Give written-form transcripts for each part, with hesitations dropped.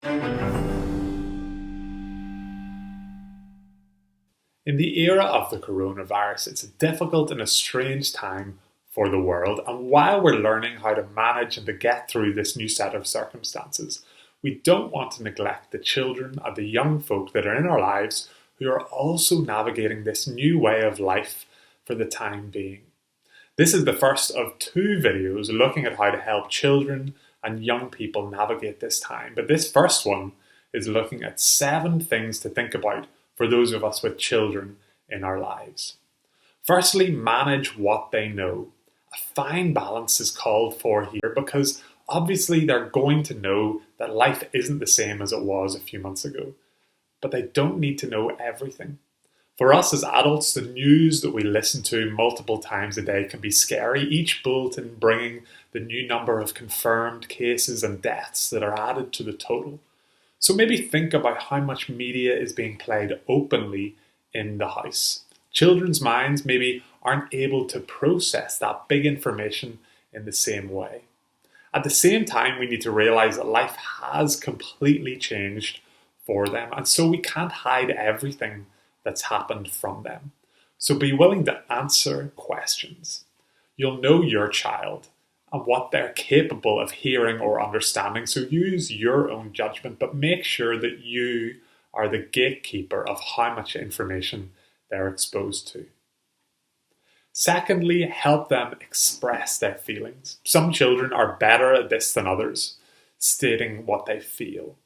In the era of the coronavirus, it's a difficult and a strange time for the world. And while we're learning how to manage and to get through this new set of circumstances, we don't want to neglect the children and the young folk that are in our lives who are also navigating this new way of life for the time being. This is the first of two videos looking at how to help children and young people navigate this time. But this first one is looking at 7 things to think about for those of us with children in our lives. Firstly, manage what they know. A fine balance is called for here because obviously they're going to know that life isn't the same as it was a few months ago, but they don't need to know everything. For us as adults, the news that we listen to multiple times a day can be scary, each bulletin bringing the new number of confirmed cases and deaths that are added to the total. So maybe think about how much media is being played openly in the house. Children's minds maybe aren't able to process that big information in the same way. At the same time, we need to realize that life has completely changed for them, and so we can't hide everything that's happened from them. So be willing to answer questions. You'll know your child and what they're capable of hearing or understanding, so use your own judgment, but make sure that you are the gatekeeper of how much information they're exposed to. Secondly, help them express their feelings. Some children are better at this than others, stating what they feel.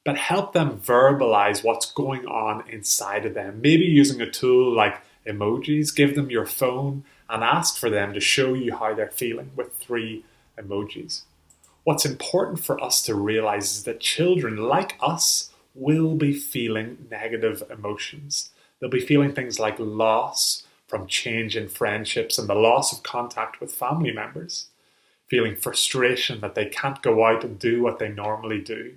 But help them verbalize what's going on inside of them. Maybe using a tool like emojis. Give them your phone and ask for them to show you how they're feeling with 3 emojis. What's important for us to realize is that children, like us, will be feeling negative emotions. They'll be feeling things like loss from change in friendships and the loss of contact with family members. Feeling frustration that they can't go out and do what they normally do.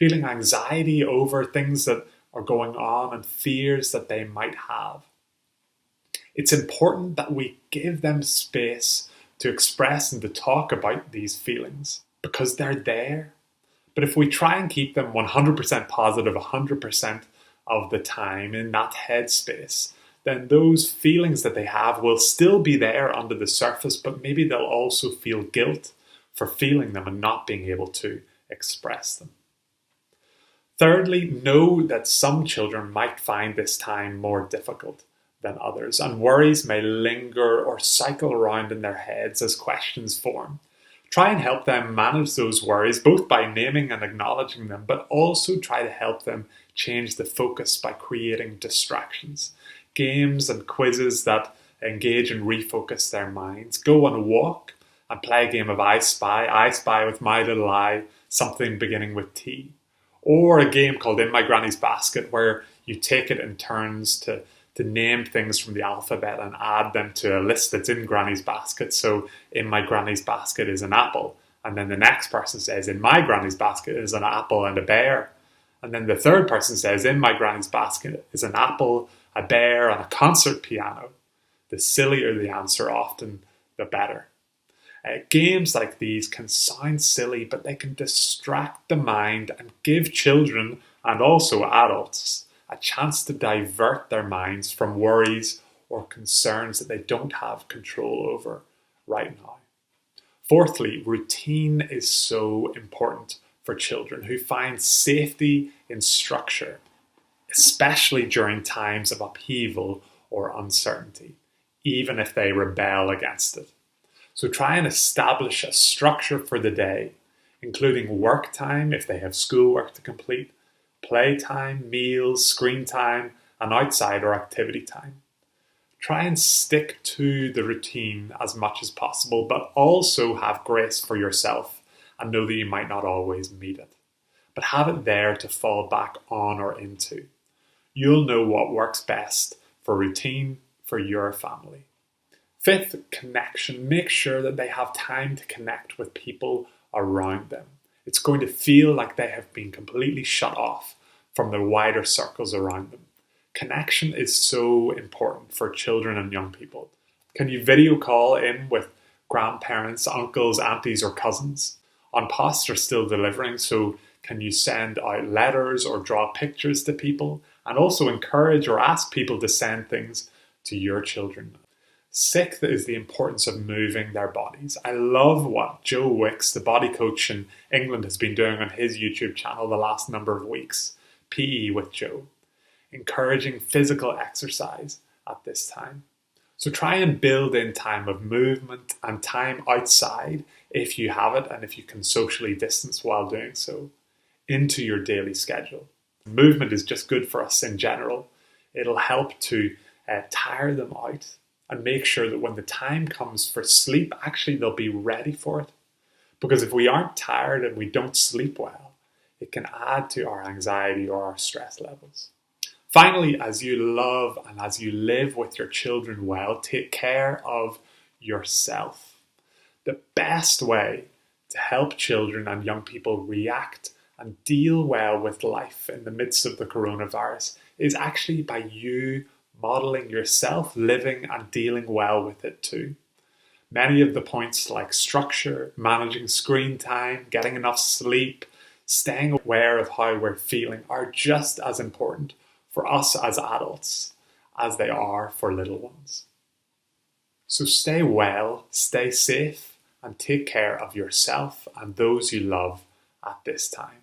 Feeling anxiety over things that are going on and fears that they might have. It's important that we give them space to express and to talk about these feelings because they're there. But if we try and keep them 100% positive 100% of the time in that headspace, then those feelings that they have will still be there under the surface, but maybe they'll also feel guilt for feeling them and not being able to express them. Thirdly, know that some children might find this time more difficult than others, and worries may linger or cycle around in their heads as questions form. Try and help them manage those worries, both by naming and acknowledging them, but also try to help them change the focus by creating distractions. Games and quizzes that engage and refocus their minds. Go on a walk and play a game of I Spy with my little eye, something beginning with T. Or a game called In My Granny's Basket, where you take it in turns to name things from the alphabet and add them to a list that's in Granny's basket. So in my Granny's basket is an apple. And then the next person says, in my Granny's basket is an apple and a bear. And then the third person says, in my Granny's basket is an apple, a bear, and a concert piano. The sillier the answer often, the better. Games like these can sound silly, but they can distract the mind and give children and also adults a chance to divert their minds from worries or concerns that they don't have control over right now. Fourthly, routine is so important for children who find safety in structure, especially during times of upheaval or uncertainty, even if they rebel against it. So try and establish a structure for the day, including work time if they have schoolwork to complete, playtime, meals, screen time, and outside or activity time. Try and stick to the routine as much as possible, but also have grace for yourself and know that you might not always meet it. But have it there to fall back on or into. You'll know what works best for routine for your family. Fifth, connection. Make sure that they have time to connect with people around them. It's going to feel like they have been completely shut off from the wider circles around them. Connection is so important for children and young people. Can you video call in with grandparents, uncles, aunties, or cousins? An Post are still delivering, so Can you send out letters or draw pictures to people? And also encourage or ask people to send things to your children. Sixth is the importance of moving their bodies. I love what Joe Wicks, the body coach in England, has been doing on his YouTube channel the last number of weeks. PE with Joe. Encouraging physical exercise at this time. So try and build in time of movement and time outside, if you have it and if you can socially distance while doing so, into your daily schedule. Movement is just good for us in general. It'll help to tire them out and make sure that when the time comes for sleep, actually they'll be ready for it. Because if we aren't tired and we don't sleep well, it can add to our anxiety or our stress levels. Finally, as you love and as you live with your children well, take care of yourself. The best way to help children and young people react and deal well with life in the midst of the coronavirus is actually by you modeling yourself living and dealing well with it too. Many of the points like structure, managing screen time, getting enough sleep, staying aware of how we're feeling are just as important for us as adults as they are for little ones. So stay well, stay safe, and take care of yourself and those you love at this time.